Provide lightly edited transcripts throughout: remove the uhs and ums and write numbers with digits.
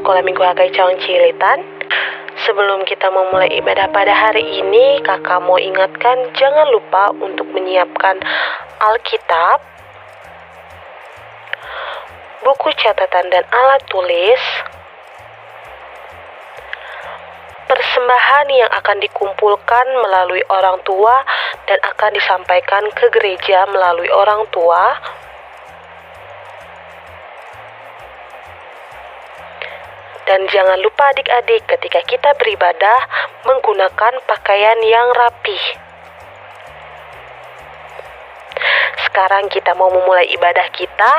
Sekolah Minggu HKI Cawang Cilitan. Sebelum kita memulai ibadah pada hari ini, kakak mau ingatkan jangan lupa untuk menyiapkan Alkitab, buku catatan dan alat tulis, persembahan yang akan dikumpulkan melalui orang tua dan akan disampaikan ke gereja melalui orang tua, dan jangan lupa adik-adik ketika kita beribadah menggunakan pakaian yang rapih. Sekarang kita mau memulai ibadah kita.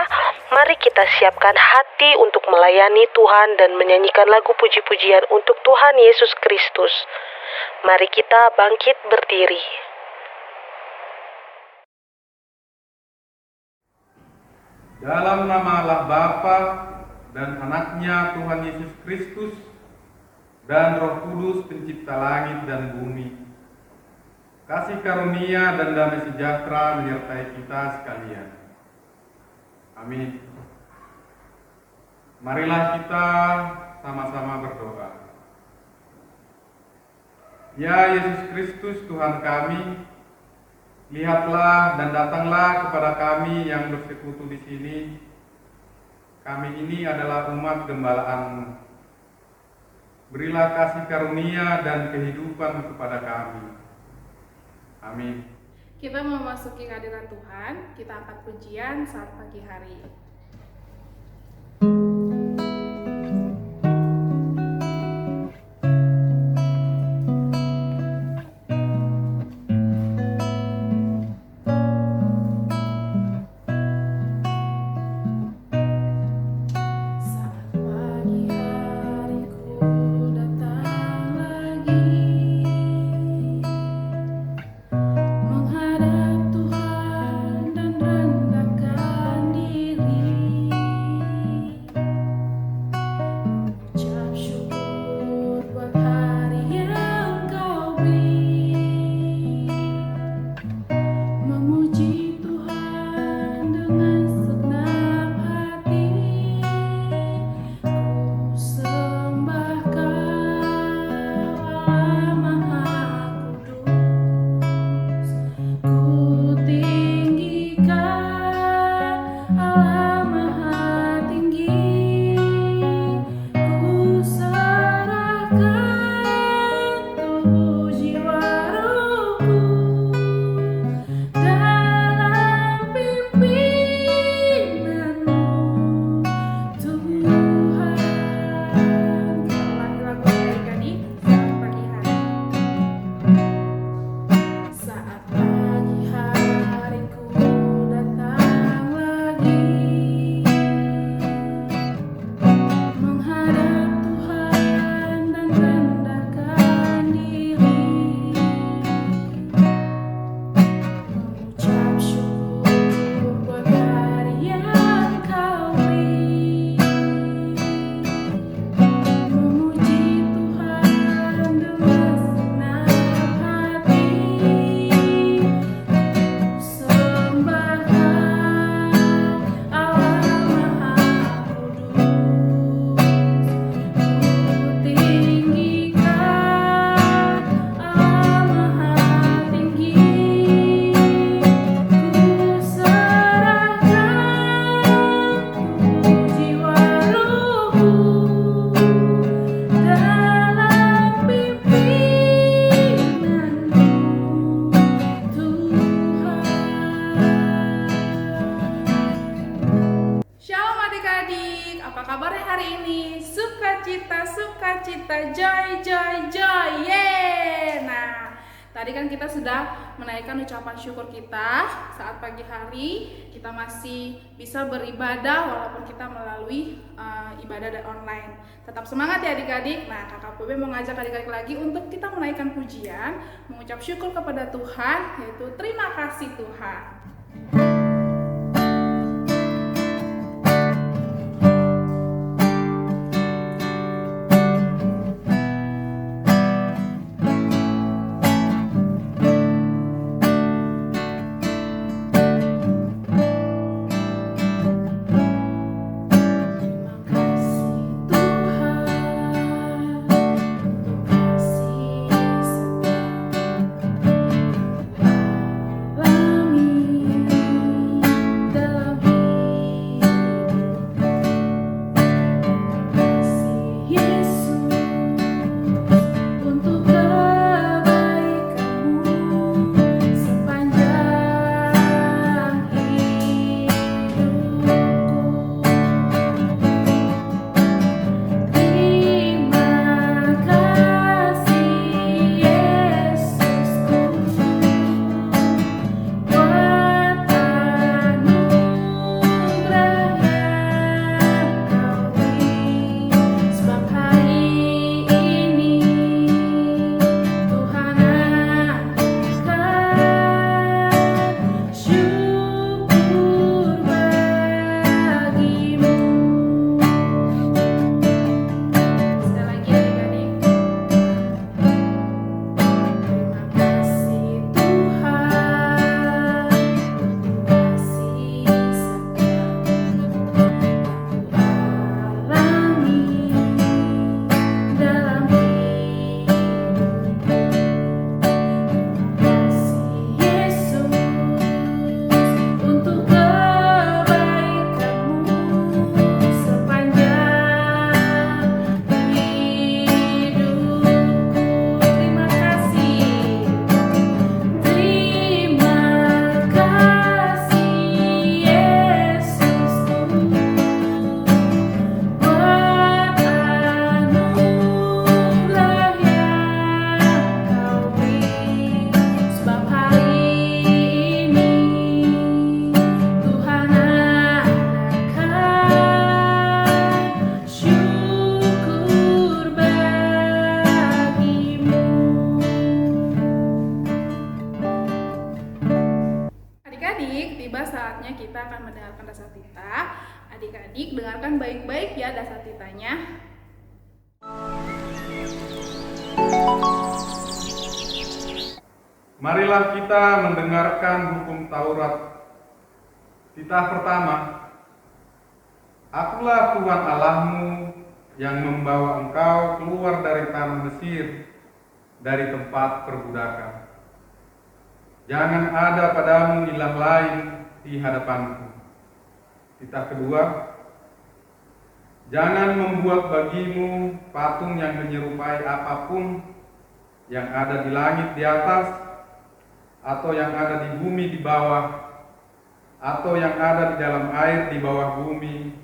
Mari kita siapkan hati untuk melayani Tuhan dan menyanyikan lagu puji-pujian untuk Tuhan Yesus Kristus. Mari kita bangkit berdiri. Dalam nama Allah Bapa dan Anaknya Tuhan Yesus Kristus dan Roh Kudus pencipta langit dan bumi, kasih karunia dan damai sejahtera menyertai kita sekalian. Amin. Marilah kita sama-sama berdoa. Ya Yesus Kristus Tuhan kami, lihatlah dan datanglah kepada kami yang bersekutu di sini. Kami ini adalah umat gembala-Mu. Berilah kasih karunia dan kehidupan kepada kami. Amin. Kita memasuki kehadiran Tuhan, kita angkat pujian saat pagi hari. Sukacita, joy, joy, joy, yeay. Nah, tadi kan kita sudah menaikkan ucapan syukur kita saat pagi hari. Kita masih bisa beribadah walaupun kita melalui ibadah dan online. Tetap semangat ya adik-adik. Nah, kakak PB mau ngajak adik-adik lagi untuk kita menaikkan pujian, mengucap syukur kepada Tuhan, yaitu terima kasih Tuhan. Terima kasih Tuhan. dengarkan baik-baik ya dasatitanya. Marilah kita mendengarkan hukum Taurat. Titah pertama. Akulah Tuhan Allahmu yang membawa engkau keluar dari tanah Mesir, dari tempat perbudakan. Jangan ada padamu ilah lain di hadapanku. Titah kedua. Jangan membuat bagimu patung yang menyerupai apapun yang ada di langit di atas, atau yang ada di bumi di bawah, atau yang ada di dalam air di bawah bumi,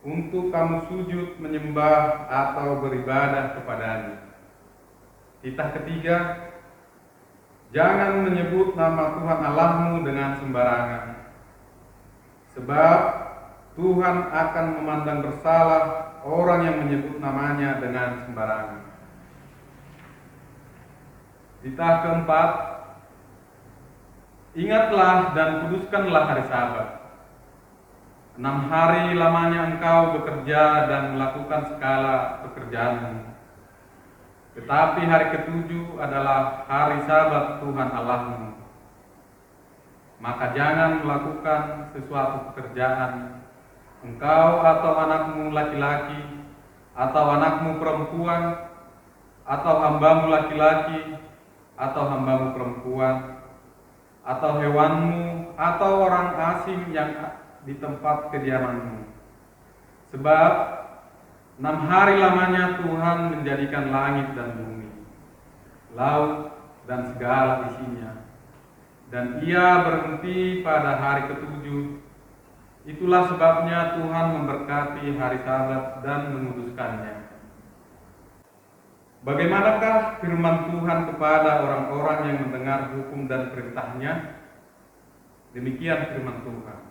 untuk kamu sujud menyembah atau beribadah kepadanya. Titah ketiga. Jangan menyebut nama Tuhan Allahmu dengan sembarangan, sebab Tuhan akan memandang bersalah orang yang menyebut namanya dengan sembarangan. Titah keempat. Ingatlah dan kuduskanlah hari Sabat. 6 hari lamanya engkau bekerja dan melakukan segala pekerjaanmu. Tetapi hari ke-7 adalah hari Sabat Tuhan Allahmu. Maka jangan melakukan sesuatu pekerjaan, engkau atau anakmu laki-laki, atau anakmu perempuan, atau hambamu laki-laki, atau hambamu perempuan, atau hewanmu, atau orang asing yang di tempat kediamanmu. Sebab 6 hari lamanya Tuhan menjadikan langit dan bumi, laut dan segala isinya, dan Ia berhenti pada hari ke-7. Itulah sebabnya Tuhan memberkati hari Sabat dan menguduskannya. Bagaimanakah firman Tuhan kepada orang-orang yang mendengar hukum dan perintahnya? Demikian firman Tuhan.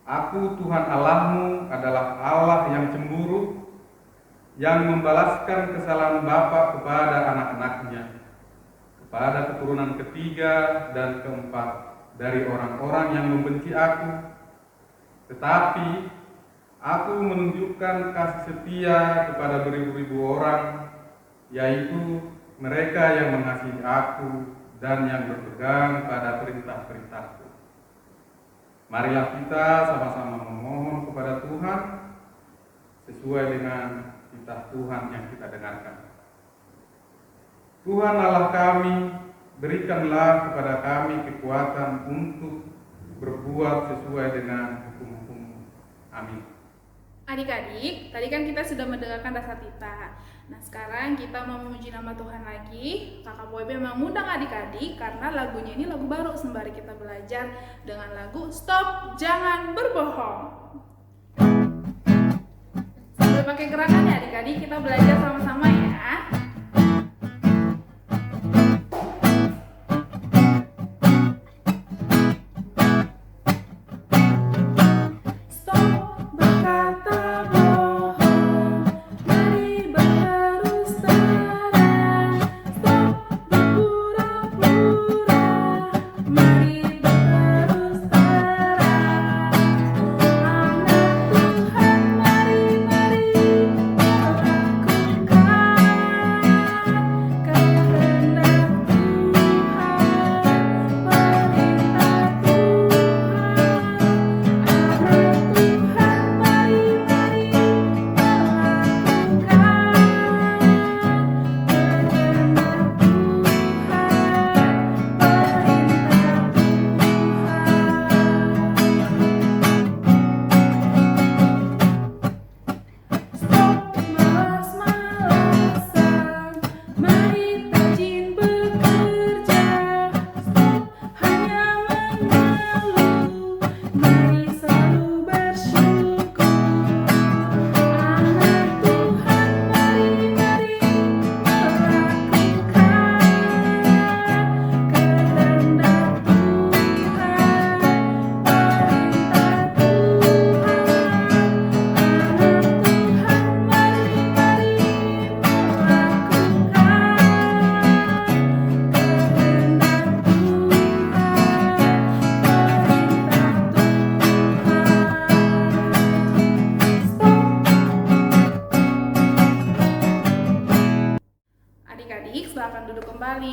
Aku Tuhan Allahmu adalah Allah yang cemburu, yang membalaskan kesalahan bapa kepada anak-anaknya, kepada keturunan ketiga dan keempat dari orang-orang yang membenci aku. Tetapi aku menunjukkan kasih setia kepada beribu-ribu orang, yaitu mereka yang mengasihi aku dan yang berpegang pada perintah-perintahku. Marilah kita sama-sama memohon kepada Tuhan sesuai dengan titah Tuhan yang kita dengarkan. Tuhan Allah kami, berikanlah kepada kami kekuatan untuk berbuat sesuai dengan hukum-hukum. Amin. Adik-adik, tadi kan kita sudah mendengarkan dasatita. Nah, sekarang kita mau memuji nama Tuhan lagi. Kakak Boybe mengundang adik-adik karena lagunya ini lagu baru sembari kita belajar dengan lagu Stop Jangan Berbohong. Sambil pakai gerakan ya adik-adik, kita belajar sama-sama ya. Mari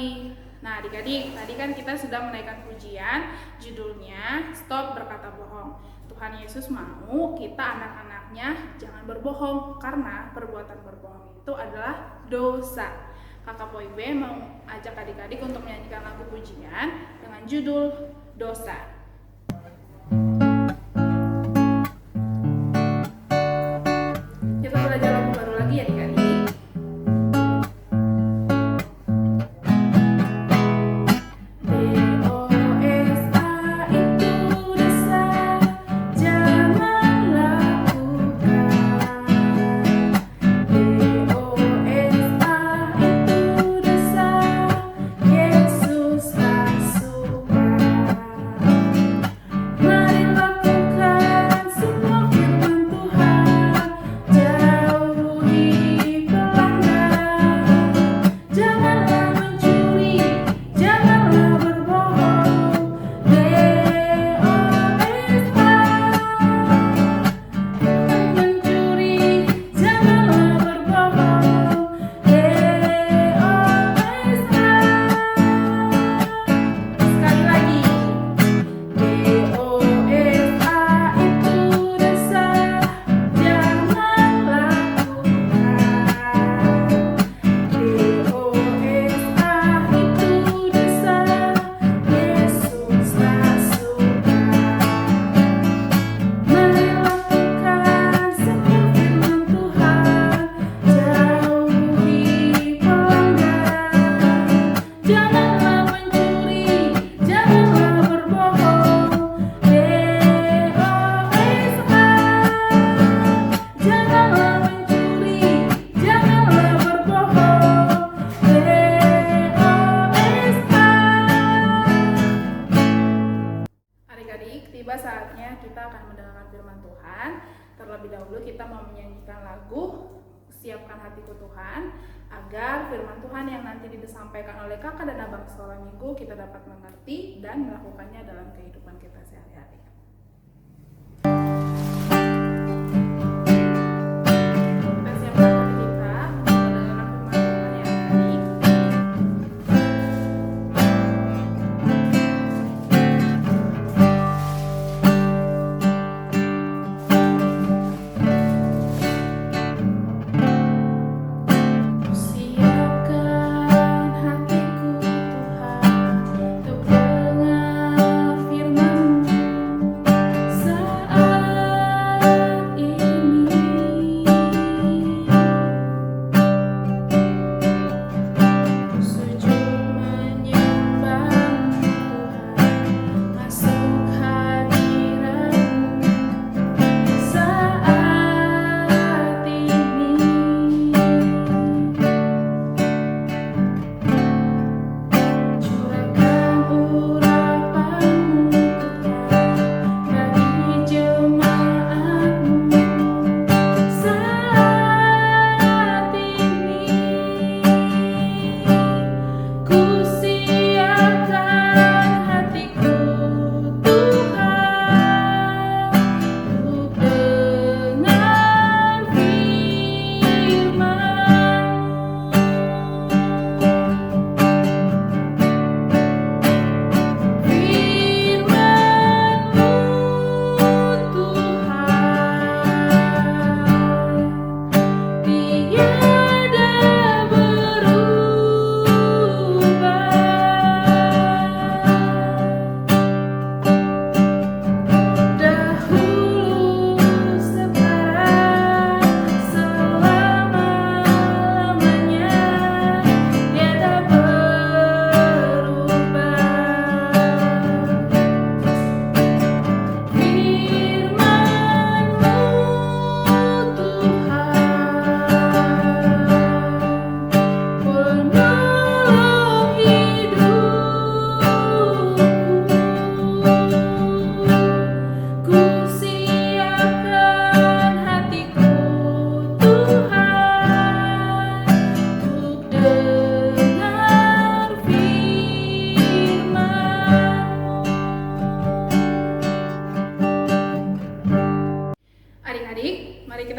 lagi. Nah, adik-adik, tadi kan kita sudah menaikkan pujian, judulnya Stop Berkata Bohong. Tuhan Yesus mau kita anak-anaknya jangan berbohong, karena perbuatan berbohong itu adalah dosa. Kakak Poibe mau ajak adik-adik untuk menyanyikan lagu pujian dengan judul Dosa. Kita belajar lagu baru lagi ya adik-adik. Tiba saatnya kita akan mendengarkan firman Tuhan. Terlebih dahulu kita mau menyanyikan lagu Siapkan Hatiku Tuhan, agar firman Tuhan yang nanti disampaikan oleh kakak dan abang sekolah minggu kita dapat mengerti dan melakukannya dalam kehidupan kita sehari-hari. Kita siapkan hati kita untuk mendengarkan firman Tuhan yang tadi.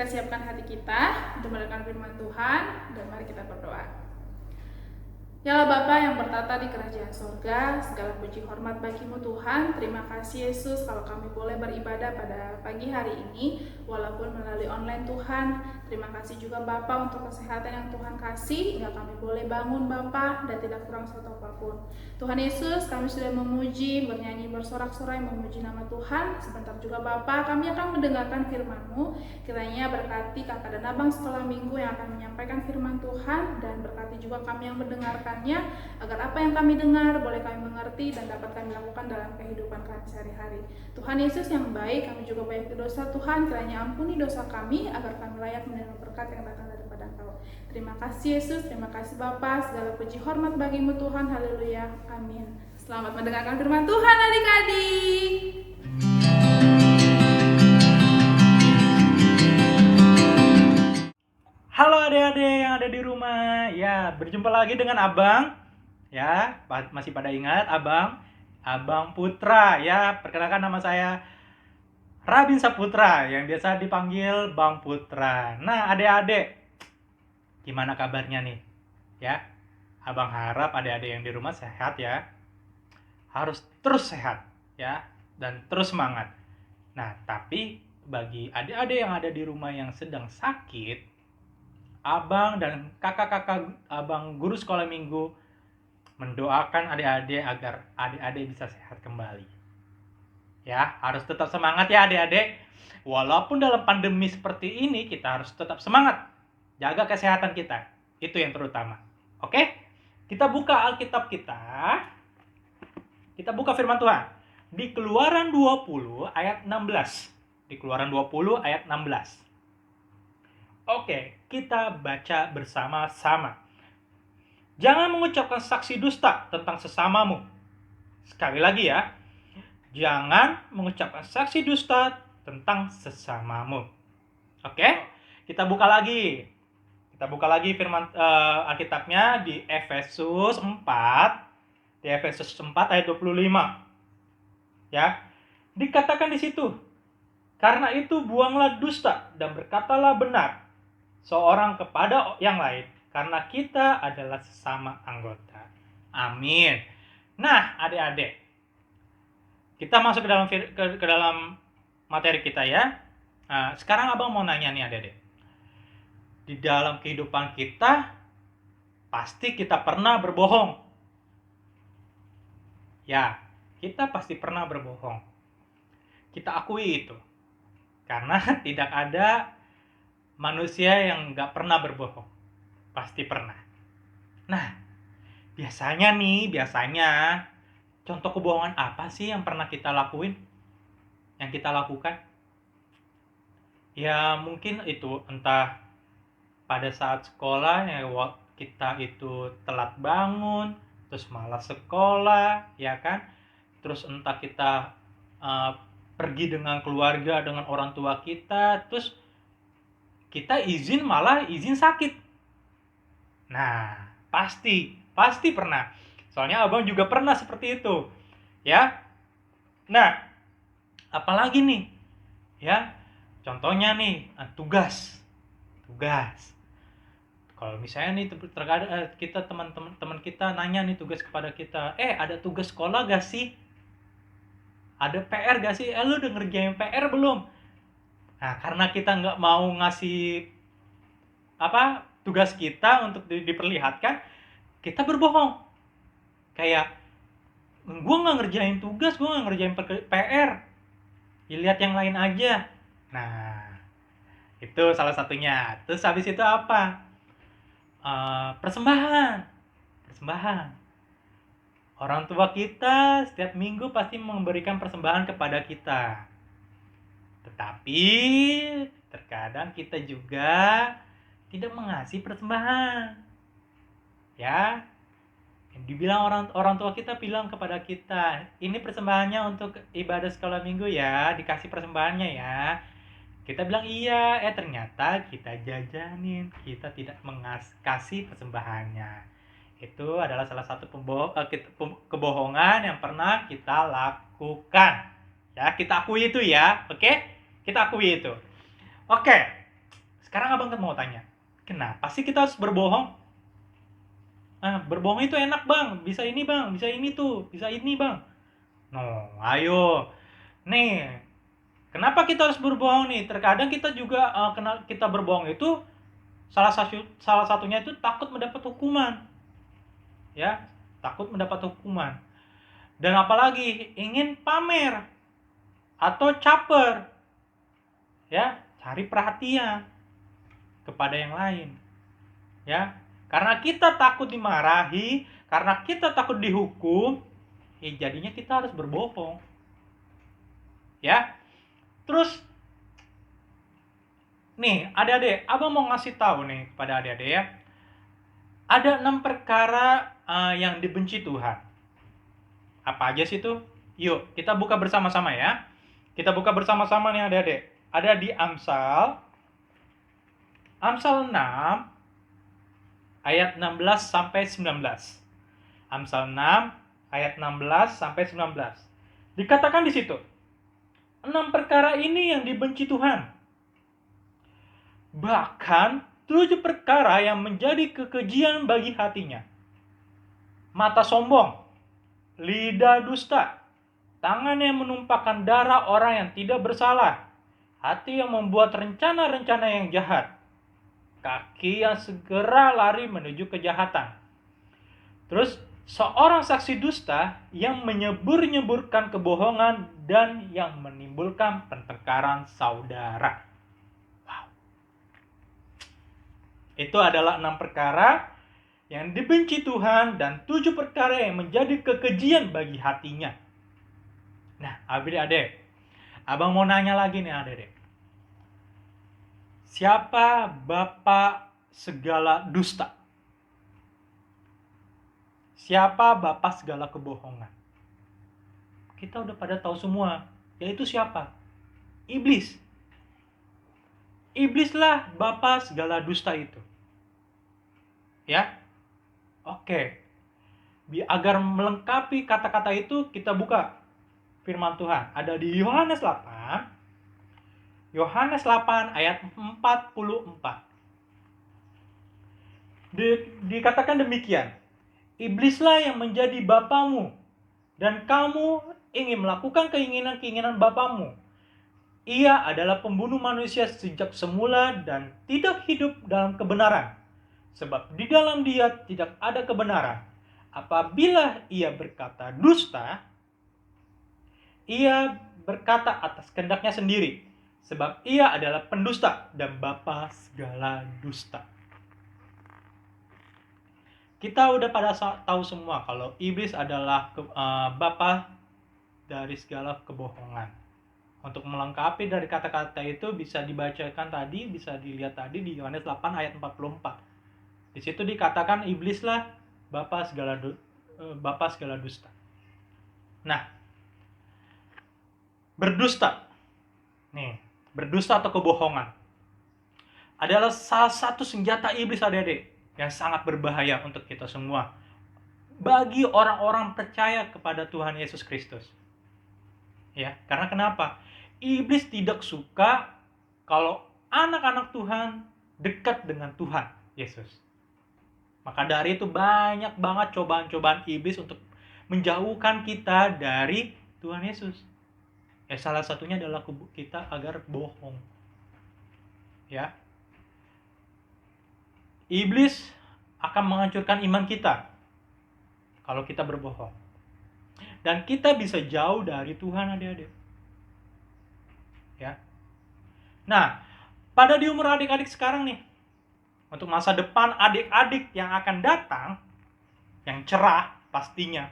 kita siapkan hati kita untuk mendengarkan firman Tuhan, dan mari kita berdoa. Ya Bapa yang bertata di kerajaan sorga, segala puji hormat bagimu Tuhan. Terima kasih Yesus kalau kami boleh beribadah pada pagi hari ini, walaupun melalui online Tuhan. Terima kasih juga Bapa untuk kesehatan yang Tuhan kasih, hingga kami boleh bangun Bapa dan tidak kurang suatu apapun. Tuhan Yesus, kami sudah memuji, bernyanyi, bersorak-sorai, memuji nama Tuhan. Sebentar juga Bapa, kami akan mendengarkan firman-Mu. Kiranya berkati kakak dan abang sekolah minggu yang akan menyampaikan firman Tuhan, dan berkati juga kami yang mendengarkan agar apa yang kami dengar boleh kami mengerti dan dapat kami lakukan dalam kehidupan kami sehari-hari. Tuhan Yesus yang baik, kami juga banyak dosa Tuhan, kiranya ampuni dosa kami agar kami layak menerima berkat yang datang daripada Engkau. Terima kasih Yesus, terima kasih Bapa, segala puji hormat bagimu Tuhan, haleluya, amin. Selamat mendengarkan firman Tuhan adik-adik. Halo adik-adik yang ada di rumah. Ya, berjumpa lagi dengan Abang. Ya, masih pada ingat Abang Putra. Ya, perkenalkan nama saya Rabin Saputra yang biasa dipanggil Bang Putra. Nah, adik-adik, gimana kabarnya nih? Ya, Abang harap adik-adik yang di rumah sehat ya. Harus terus sehat ya, dan terus semangat. Nah, tapi bagi adik-adik yang ada di rumah yang sedang sakit, Abang dan kakak-kakak Abang guru sekolah minggu mendoakan adik-adik agar adik-adik bisa sehat kembali. Ya, harus tetap semangat ya adik-adik. Walaupun dalam pandemi seperti ini, kita harus tetap semangat. Jaga kesehatan kita. Itu yang terutama. Oke? Kita buka Alkitab kita. Kita buka firman Tuhan. Di Keluaran 20 ayat 16. Di Keluaran 20 ayat 16. Oke, kita baca bersama-sama. Jangan mengucapkan saksi dusta tentang sesamamu. Sekali lagi ya. Jangan mengucapkan saksi dusta tentang sesamamu. Oke, kita buka lagi. Kita buka lagi firman Alkitabnya di Efesus 4. Di Efesus 4 ayat 25. Ya. Dikatakan di situ, karena itu buanglah dusta dan berkatalah benar seorang kepada yang lain, karena kita adalah sesama anggota. Amin. Nah, adik-adik, kita masuk ke dalam materi kita ya. Nah, sekarang Abang mau nanya nih adik-adik. Di dalam kehidupan kita, pasti kita pernah berbohong. Ya, kita pasti pernah berbohong. Kita akui itu. Karena tidak ada manusia yang nggak pernah berbohong. Pasti pernah. Nah, biasanya contoh kebohongan apa sih yang pernah kita lakuin? Yang kita lakukan? Ya mungkin itu entah pada saat sekolah ya kita itu telat bangun, terus malas sekolah, ya kan? Terus entah kita pergi dengan keluarga, dengan orang tua kita, terus kita malah izin sakit. Nah, pasti pernah. Soalnya Abang juga pernah seperti itu. Ya. Nah, apalagi nih? Ya. Contohnya nih, tugas. Kalau misalnya nih terkadang kita teman kita nanya nih tugas kepada kita, ada tugas sekolah gak sih? Ada PR gak sih? Lu udah ngerjain PR belum? Nah, karena kita nggak mau ngasih tugas kita untuk diperlihatkan, kita berbohong. Kayak, gue nggak ngerjain tugas, gue nggak ngerjain PR. Lihat yang lain aja. Nah, itu salah satunya. Terus habis itu apa? Persembahan. Orang tua kita setiap minggu pasti memberikan persembahan kepada kita. Tetapi terkadang kita juga tidak mengasih persembahan. Ya. Dibilang orang tua kita bilang kepada kita, ini persembahannya untuk ibadah sekolah minggu ya, dikasih persembahannya ya. Kita bilang iya, ternyata kita jajanin, kita tidak kasih persembahannya. Itu adalah salah satu kebohongan yang pernah kita lakukan. Ya, kita akui itu ya, oke? Kita akui itu. Oke, sekarang Abang mau tanya, kenapa sih kita harus berbohong? berbohong itu enak bang, bisa ini bang, bisa ini tuh, bisa ini bang. No, ayo. Nih, kenapa kita harus berbohong nih? Terkadang kita juga kita berbohong itu salah satunya itu takut mendapat hukuman. Ya, takut mendapat hukuman. Dan apalagi ingin pamer atau caper. Ya, cari perhatian kepada yang lain. Ya, karena kita takut dimarahi, karena kita takut dihukum, jadinya kita harus berbohong. Ya. Terus nih, adik-adik, abang mau ngasih tahu nih kepada adik-adik ya. Ada 6 perkara yang dibenci Tuhan. Apa aja sih itu? Yuk, kita buka bersama-sama ya. Kita buka bersama-sama nih adik-adik. Ada di Amsal 6 ayat 16 sampai 19. Amsal 6 ayat 16 sampai 19. Dikatakan di situ, 6 perkara ini yang dibenci Tuhan. Bahkan 7 perkara yang menjadi kekejian bagi hatinya. Mata sombong, lidah dusta, tangan yang menumpahkan darah orang yang tidak bersalah, hati yang membuat rencana-rencana yang jahat, kaki yang segera lari menuju kejahatan. Terus, seorang saksi dusta yang menyebur-nyeburkan kebohongan dan yang menimbulkan pertengkaran saudara. Wow. Itu adalah 6 perkara yang dibenci Tuhan dan 7 perkara yang menjadi kekejian bagi hatinya. Nah, adik-adik, abang mau nanya lagi nih adik-adik. Siapa bapa segala dusta? Siapa bapa segala kebohongan? Kita udah pada tahu semua, yaitu siapa? Iblis. Iblislah bapa segala dusta itu. Ya? Oke. Agar melengkapi kata-kata itu, kita buka firman Tuhan. Ada di Yohanes 8. Yohanes 8 ayat 44. Dikatakan demikian. Iblislah yang menjadi bapamu, dan kamu ingin melakukan keinginan-keinginan bapamu. Ia adalah pembunuh manusia sejak semula dan tidak hidup dalam kebenaran, sebab di dalam dia tidak ada kebenaran. Apabila ia berkata dusta, ia berkata atas kehendaknya sendiri, sebab ia adalah pendusta dan bapa segala dusta. Kita udah pada tahu semua kalau iblis adalah bapa dari segala kebohongan. Untuk melengkapi dari kata-kata itu bisa dibacakan tadi, bisa dilihat tadi di Yohanes 8 ayat 44. Di situ dikatakan iblislah bapa segala dusta. Nah, berdusta. Nih, berdusta atau kebohongan adalah salah satu senjata iblis adik-adik yang sangat berbahaya untuk kita semua. Bagi orang-orang percaya kepada Tuhan Yesus Kristus. Ya, karena kenapa? Iblis tidak suka kalau anak-anak Tuhan dekat dengan Tuhan Yesus. Maka dari itu banyak banget cobaan-cobaan iblis untuk menjauhkan kita dari Tuhan Yesus. Ya, salah satunya adalah kita agar bohong. Ya. Iblis akan menghancurkan iman kita kalau kita berbohong. Dan kita bisa jauh dari Tuhan adik-adik. Ya. Nah, pada di umur adik-adik sekarang nih, untuk masa depan adik-adik yang akan datang, yang cerah pastinya,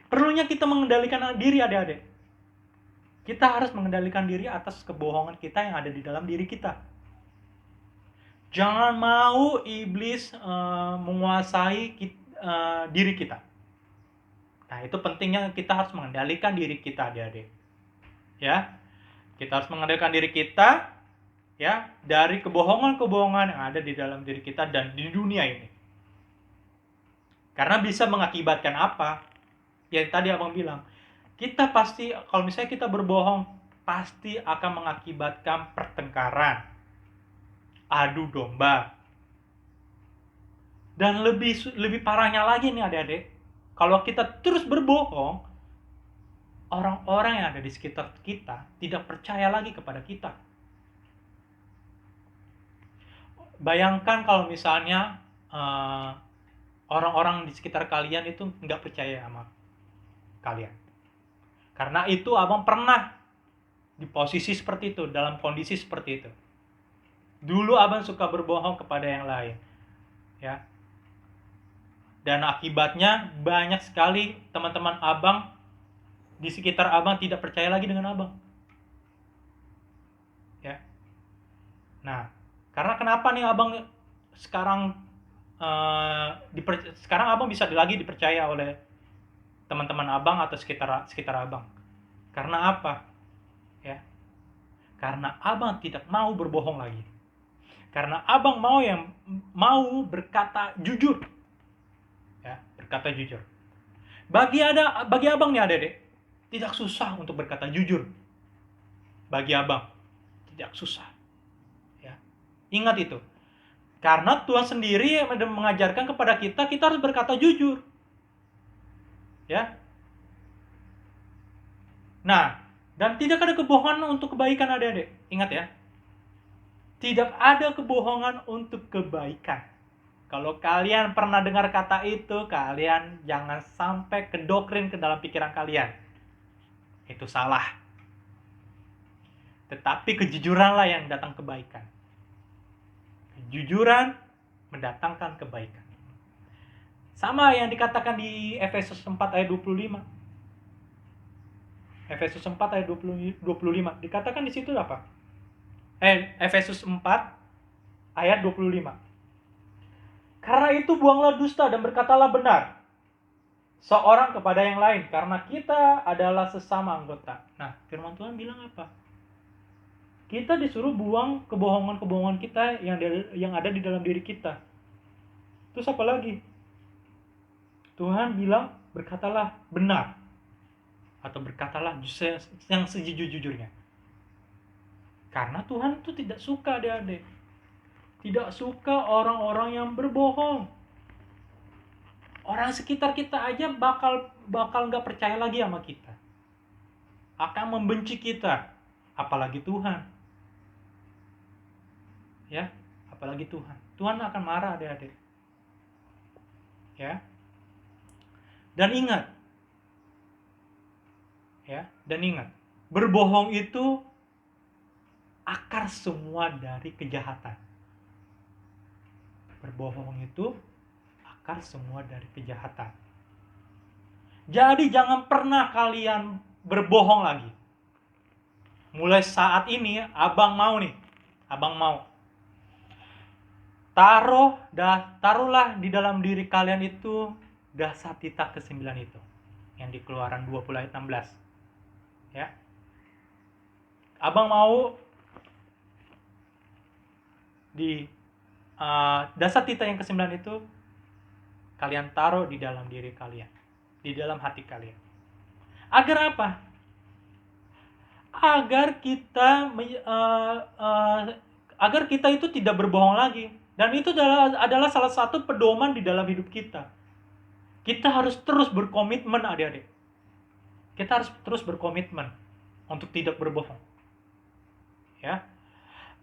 perlunya kita mengendalikan diri adik-adik. Kita harus mengendalikan diri atas kebohongan kita yang ada di dalam diri kita. Jangan mau iblis menguasai diri kita. Nah, itu pentingnya kita harus mengendalikan diri kita, adik-adik. Ya, kita harus mengendalikan diri kita, ya, dari kebohongan-kebohongan yang ada di dalam diri kita dan di dunia ini. Karena bisa mengakibatkan apa? Yang tadi abang bilang, kita pasti, kalau misalnya kita berbohong, pasti akan mengakibatkan pertengkaran, adu domba. Dan lebih parahnya lagi nih adik-adik, kalau kita terus berbohong, orang-orang yang ada di sekitar kita tidak percaya lagi kepada kita. Bayangkan kalau misalnya orang-orang di sekitar kalian itu nggak percaya sama kalian. Karena itu abang pernah di posisi seperti itu, dalam kondisi seperti itu. Dulu abang suka berbohong kepada yang lain, ya. Dan akibatnya banyak sekali teman-teman abang di sekitar abang tidak percaya lagi dengan abang. Ya. Nah, karena kenapa nih abang sekarang sekarang abang bisa lagi dipercaya oleh teman-teman abang atau sekitar abang? Karena apa? Ya. Karena abang tidak mau berbohong lagi. Karena abang mau berkata jujur. Ya, berkata jujur. Bagi abang nih adik-adik, tidak susah untuk berkata jujur. Bagi abang tidak susah. Ya. Ingat itu. Karena Tuhan sendiri yang mengajarkan kepada kita harus berkata jujur. Ya. Nah, dan tidak ada kebohongan untuk kebaikan adik-adik. Ingat ya. Tidak ada kebohongan untuk kebaikan. Kalau kalian pernah dengar kata itu, kalian jangan sampai kedoktrin ke dalam pikiran kalian. Itu salah. Tetapi kejujuranlah yang datang kebaikan. Kejujuran mendatangkan kebaikan. Sama yang dikatakan di Efesus 4 ayat 25. Efesus 4 ayat 25. Dikatakan di situ apa? Efesus 4 ayat 25. Karena itu buanglah dusta dan berkatalah benar, seorang kepada yang lain, karena kita adalah sesama anggota. Nah, firman Tuhan bilang apa? Kita disuruh buang kebohongan-kebohongan kita yang ada di dalam diri kita. Terus apa lagi? Tuhan bilang berkatalah benar, atau berkatalah yang sejujur-jujurnya. Karena Tuhan itu tidak suka adik-adik. Tidak suka orang-orang yang berbohong. Orang sekitar kita aja bakal nggak percaya lagi sama kita. Akan membenci kita. Apalagi Tuhan. Ya, apalagi Tuhan. Tuhan akan marah adik-adik. Ya. Dan ingat. Ya, dan ingat. Berbohong itu akar semua dari kejahatan. Berbohong itu akar semua dari kejahatan. Jadi jangan pernah kalian berbohong lagi. Mulai saat ini abang mau. Taruhlah di dalam diri kalian itu dasar titah ke-9 itu. Yang di Keluaran 20 ayat 16. Ya. Abang mau di dasar titah yang ke-9 itu kalian taruh di dalam diri kalian, di dalam hati kalian. Agar apa? Agar kita itu tidak berbohong lagi. Dan itu adalah salah satu pedoman di dalam hidup kita. Kita harus terus berkomitmen adik-adik. Kita harus terus berkomitmen untuk tidak berbohong. Ya.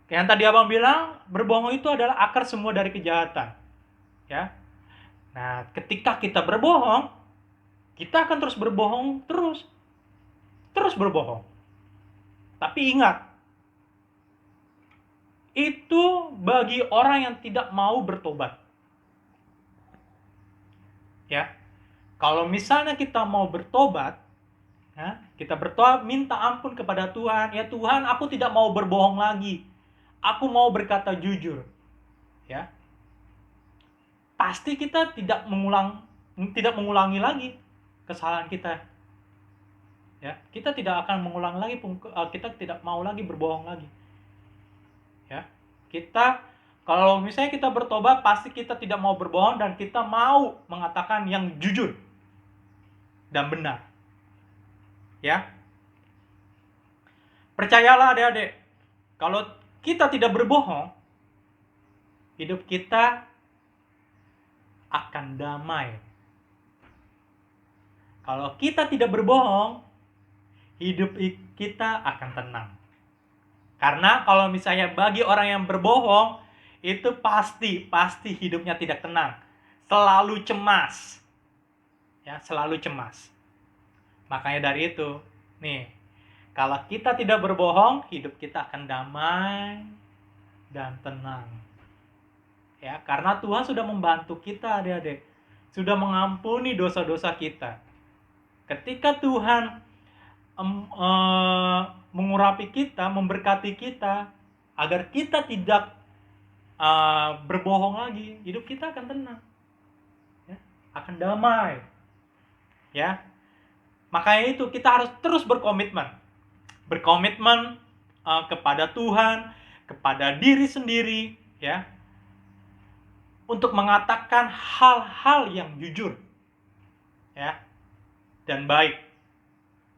Yang tadi abang bilang, berbohong itu adalah akar semua dari kejahatan. Ya. Nah, ketika kita berbohong, kita akan terus berbohong terus berbohong. Tapi ingat, itu bagi orang yang tidak mau bertobat. Ya. Kalau misalnya kita mau bertobat, ya, kita bertobat, minta ampun kepada Tuhan. Ya Tuhan, aku tidak mau berbohong lagi. Aku mau berkata jujur. Ya. Pasti kita tidak mengulangi lagi kesalahan kita. Ya, kita tidak akan mengulang lagi, kita tidak mau lagi berbohong lagi. Ya. Kalau misalnya kita bertobat, pasti kita tidak mau berbohong dan kita mau mengatakan yang jujur dan benar. Ya. Percayalah adik-adik, kalau kita tidak berbohong, hidup kita akan damai. Kalau kita tidak berbohong, hidup kita akan tenang. Karena kalau misalnya bagi orang yang berbohong, itu pasti hidupnya tidak tenang. Selalu cemas. Ya, selalu cemas. Makanya dari itu, nih, kalau kita tidak berbohong, hidup kita akan damai dan tenang. Ya, karena Tuhan sudah membantu kita, adik-adik. Sudah mengampuni dosa-dosa kita. Ketika Tuhan mengurapi kita, memberkati kita, agar kita tidak berbohong lagi, hidup kita akan tenang, ya, akan damai, ya. Makanya itu kita harus terus berkomitmen kepada Tuhan, kepada diri sendiri, ya, untuk mengatakan hal-hal yang jujur, ya, dan baik,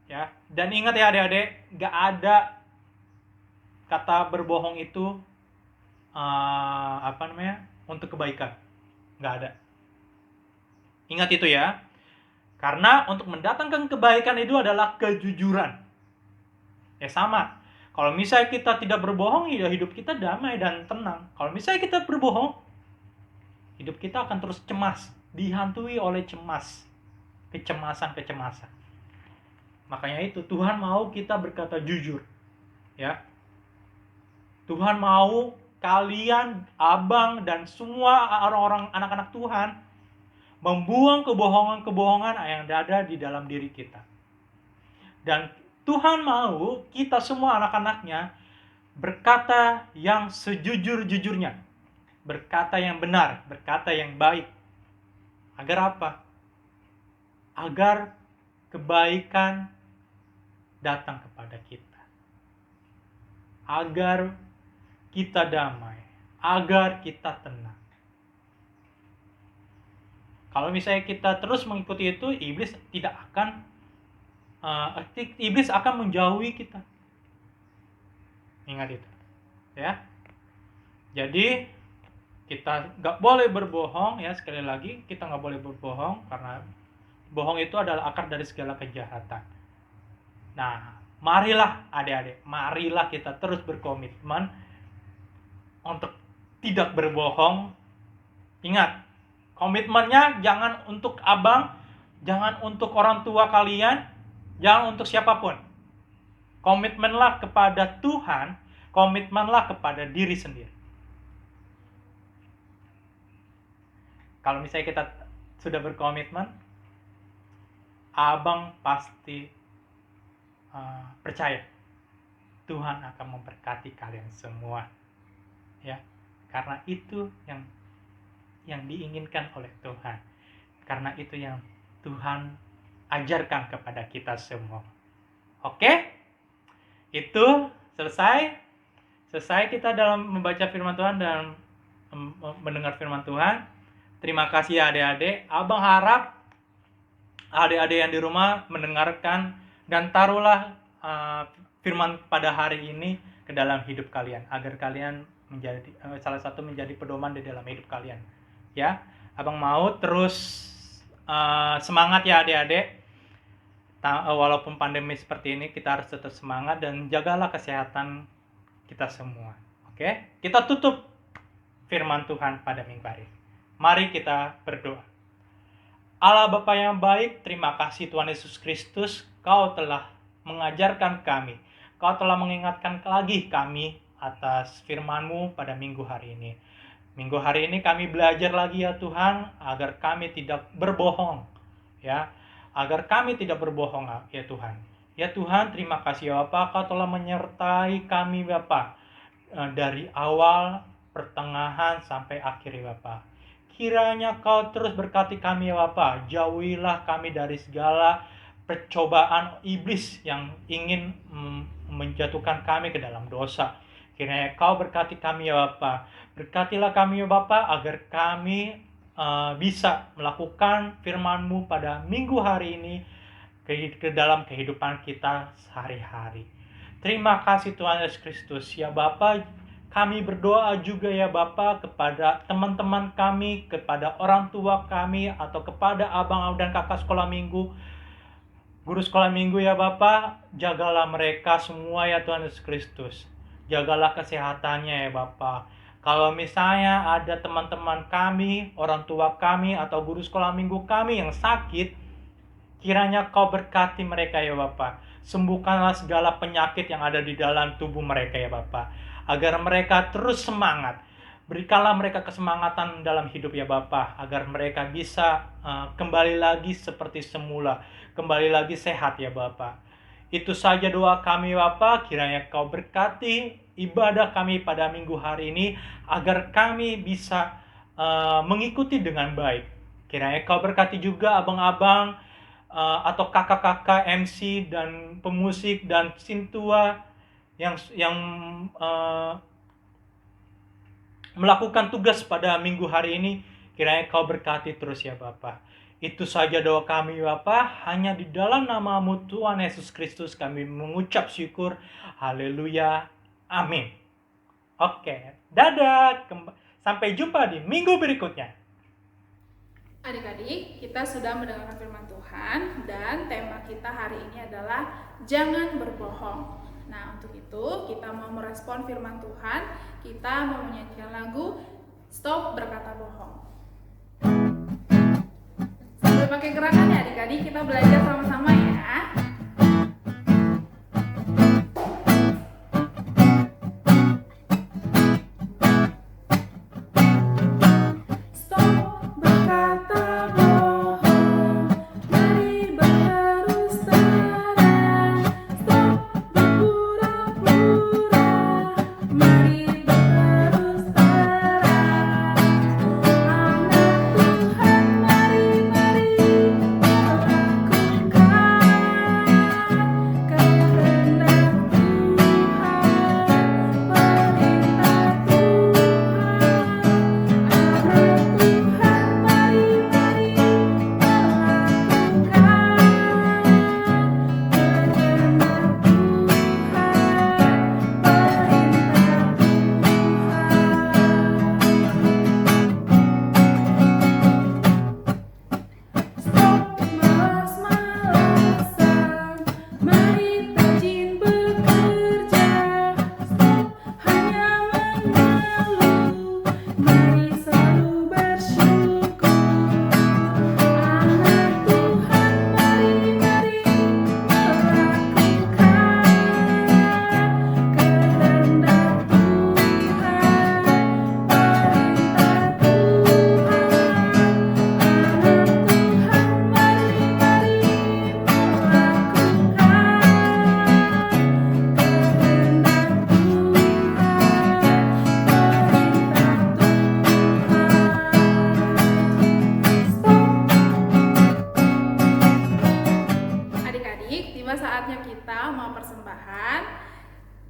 ya. Dan ingat ya adik-adik, gak ada kata berbohong itu untuk kebaikan, gak ada. Ingat itu ya, karena untuk mendatangkan kebaikan itu adalah kejujuran. Ya sama, kalau misalnya kita tidak berbohong, hidup kita damai dan tenang. Kalau misalnya kita berbohong, hidup kita akan terus cemas, dihantui oleh kecemasan. Makanya itu Tuhan mau kita berkata jujur, ya. Tuhan mau kalian, abang dan semua orang-orang anak-anak Tuhan membuang kebohongan-kebohongan yang ada di dalam diri kita. Dan Tuhan mau kita semua anak-anaknya berkata yang sejujur-jujurnya, berkata yang benar, berkata yang baik. Agar apa? Agar kebaikan datang kepada kita. Agar kita damai, agar kita tenang. Kalau misalnya kita terus mengikuti itu, iblis akan menjauhi kita. Ingat itu, ya. Jadi kita nggak boleh berbohong, ya. Sekali lagi, kita nggak boleh berbohong karena bohong itu adalah akar dari segala kejahatan. Nah, marilah adik-adik, marilah kita terus berkomitmen untuk tidak berbohong. Ingat, komitmennya jangan untuk abang, jangan untuk orang tua kalian, jangan untuk siapapun. Komitmenlah kepada Tuhan, komitmenlah kepada diri sendiri. Kalau misalnya kita sudah berkomitmen, abang pasti percaya Tuhan akan memberkati kalian semua, ya, karena itu yang diinginkan oleh Tuhan, karena itu yang Tuhan ajarkan kepada kita semua. Oke, itu selesai kita dalam membaca firman Tuhan dan mendengar firman Tuhan. Terima kasih ya adik-adik. Abang harap adik-adik yang di rumah mendengarkan dan taruhlah firman pada hari ini ke dalam hidup kalian, agar kalian menjadi menjadi pedoman di dalam hidup kalian. Ya, abang mau terus semangat ya adik-adik. Walaupun pandemi seperti ini, kita harus tetap semangat dan jagalah kesehatan kita semua. Oke, kita tutup firman Tuhan pada minggu hari. Mari kita berdoa. Allah Bapa yang baik, terima kasih Tuhan Yesus Kristus, Kau telah mengajarkan kami, Kau telah mengingatkan lagi kami atas firman-Mu pada minggu hari ini. Minggu hari ini kami belajar lagi ya Tuhan, agar kami tidak berbohong, ya, agar kami tidak berbohong ya Tuhan. Ya Tuhan, terima kasih ya Bapa, Kau telah menyertai kami Bapa, dari awal, pertengahan, sampai akhir ya Bapa. Kiranya Kau terus berkati kami ya Bapa, jauhilah kami dari segala percobaan iblis yang ingin menjatuhkan kami ke dalam dosa. Kiranya Kau berkati kami ya Bapa, berkatilah kami ya Bapa, agar kami bisa melakukan firman-Mu pada minggu hari ini ke dalam kehidupan kita sehari-hari. Terima kasih Tuhan Yesus Kristus. Ya Bapa, Kami berdoa juga ya Bapa kepada teman-teman kami, kepada orang tua kami, atau kepada abang dan kakak sekolah minggu, guru sekolah minggu ya Bapa. Jagalah mereka semua ya Tuhan Yesus Kristus. Jagalah kesehatannya ya Bapa. Kalau misalnya ada teman-teman kami, orang tua kami, atau guru sekolah minggu kami yang sakit, kiranya Kau berkati mereka ya Bapa. Sembuhkanlah segala penyakit yang ada di dalam tubuh mereka ya Bapa, agar mereka terus semangat. Berikanlah mereka kesemangatan dalam hidup ya Bapa, agar mereka bisa kembali lagi seperti semula, kembali lagi sehat ya Bapa. Itu saja doa kami Bapa, kiranya Kau berkati ibadah kami pada minggu hari ini, agar kami bisa mengikuti dengan baik. Kiranya Kau berkati juga abang-abang atau kakak-kakak MC dan pemusik dan sintua yang melakukan tugas pada minggu hari ini. Kiranya Kau berkati terus ya Bapa. Itu saja doa kami Bapa, hanya di dalam nama-Mu Tuhan Yesus Kristus kami mengucap syukur. Haleluya. Amin. Oke, dadah. Sampai jumpa di minggu berikutnya. Adik-adik, kita sudah mendengarkan firman Tuhan dan tema kita hari ini adalah jangan berbohong. Nah, untuk itu kita mau merespon firman Tuhan, kita mau menyanyikan lagu Stop Berkata Bohong. Sambil pakai gerakannya adik-adik, kita belajar sama-sama ya.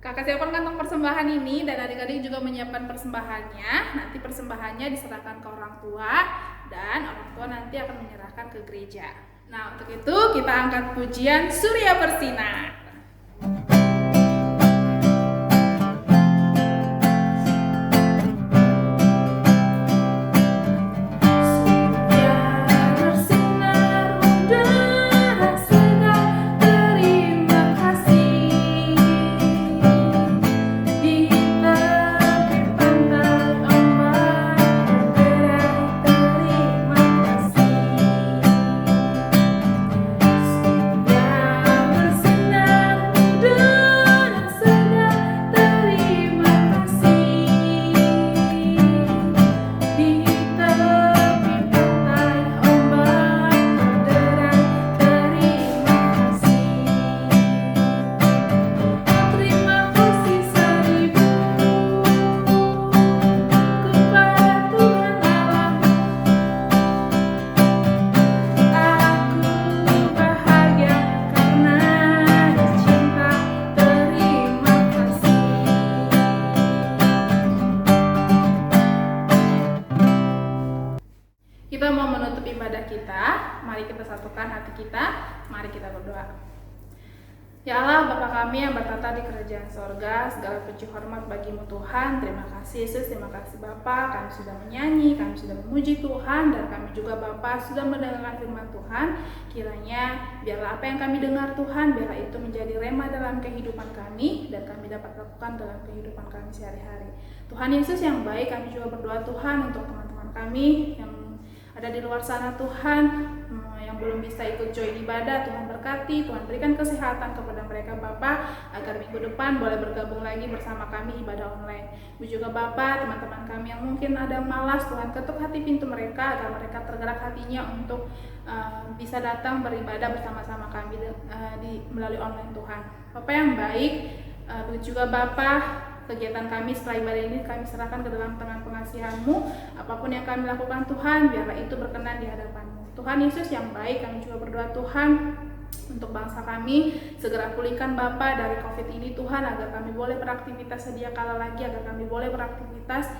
Kakak siapkan kantong persembahan ini dan adik-adik juga menyiapkan persembahannya. Nanti persembahannya diserahkan ke orang tua dan orang tua nanti akan menyerahkan ke gereja. Nah, untuk itu kita angkat pujian Surya Bersinar. Kita mau menutup ibadah kita, mari kita satukan hati kita, mari kita berdoa. Ya Allah, Bapa kami yang bertata di kerajaan sorga, segala puji hormat bagimu Tuhan. Terima kasih Yesus, terima kasih Bapa. Kami sudah menyanyi, kami sudah memuji Tuhan, dan kami juga Bapa sudah mendengarkan firman Tuhan. Kiranya biarlah apa yang kami dengar Tuhan, biarlah itu menjadi rema dalam kehidupan kami, dan kami dapat lakukan dalam kehidupan kami sehari-hari. Tuhan Yesus yang baik, kami juga berdoa Tuhan untuk teman-teman kami yang ada di luar sana Tuhan, yang belum bisa ikut join ibadah. Tuhan berkati, Tuhan berikan kesehatan kepada mereka Bapa, agar minggu depan boleh bergabung lagi bersama kami ibadah online. Juga Bapa, teman-teman kami yang mungkin ada yang malas, Tuhan ketuk hati pintu mereka agar mereka tergerak hatinya untuk bisa datang beribadah bersama-sama kami melalui online Tuhan. Bapa yang baik, juga Bapa, kegiatan kami setelah ibadah ini kami serahkan ke dalam tangan pengasihan-Mu. Apapun yang kami lakukan Tuhan, biarlah itu berkenan di hadapan-Mu. Tuhan Yesus yang baik, kami juga berdoa Tuhan untuk bangsa kami, segera pulihkan Bapa dari COVID ini Tuhan, agar kami boleh beraktivitas sedia kala lagi, agar kami boleh beraktivitas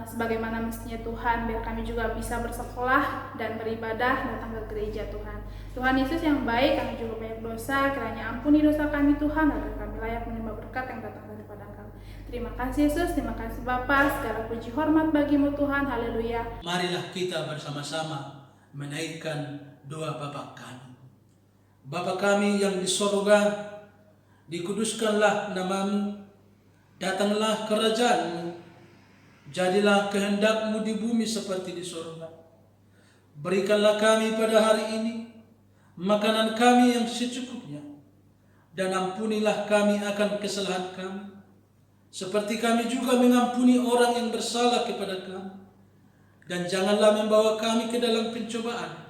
sebagaimana mestinya Tuhan, biar kami juga bisa bersekolah dan beribadah, datang ke gereja Tuhan. Tuhan Yesus yang baik, kami juga banyak dosa, kiranya ampuni dosa kami Tuhan, agar kami layak menerima berkat yang datang daripada Engkau. Terima kasih Yesus, terima kasih Bapa, segala puji hormat bagimu Tuhan, haleluya. Marilah kita bersama-sama menaikkan doa Bapa kami. Bapa kami yang di sorga, dikuduskanlah nama-Mu, datanglah kerajaan-Mu, jadilah kehendak-Mu di bumi seperti di sorga. Berikanlah kami pada hari ini makanan kami yang secukupnya, dan ampunilah kami akan kesalahan kami, seperti kami juga mengampuni orang yang bersalah kepada kami. Dan janganlah membawa kami ke dalam pencobaan,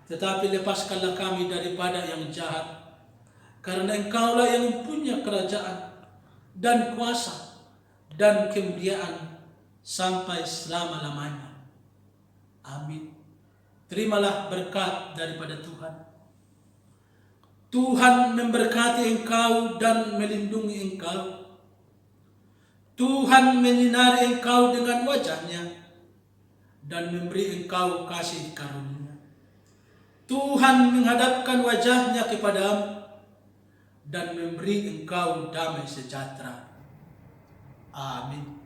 tetapi lepaskanlah kami daripada yang jahat. Karena Engkaulah yang mempunyai kerajaan dan kuasa dan kemuliaan sampai selama-lamanya. Amin. Terimalah berkat daripada Tuhan. Tuhan memberkati engkau dan melindungi engkau. Tuhan menyinari engkau dengan wajah-Nya dan memberi engkau kasih karunia. Tuhan menghadapkan wajah-Nya kepadamu dan memberi engkau damai sejahtera. Amin.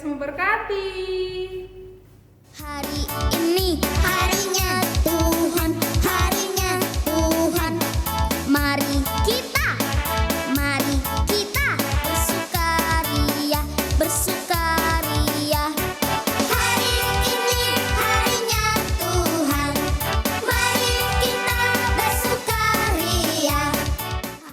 Memberkati. Hari ini harinya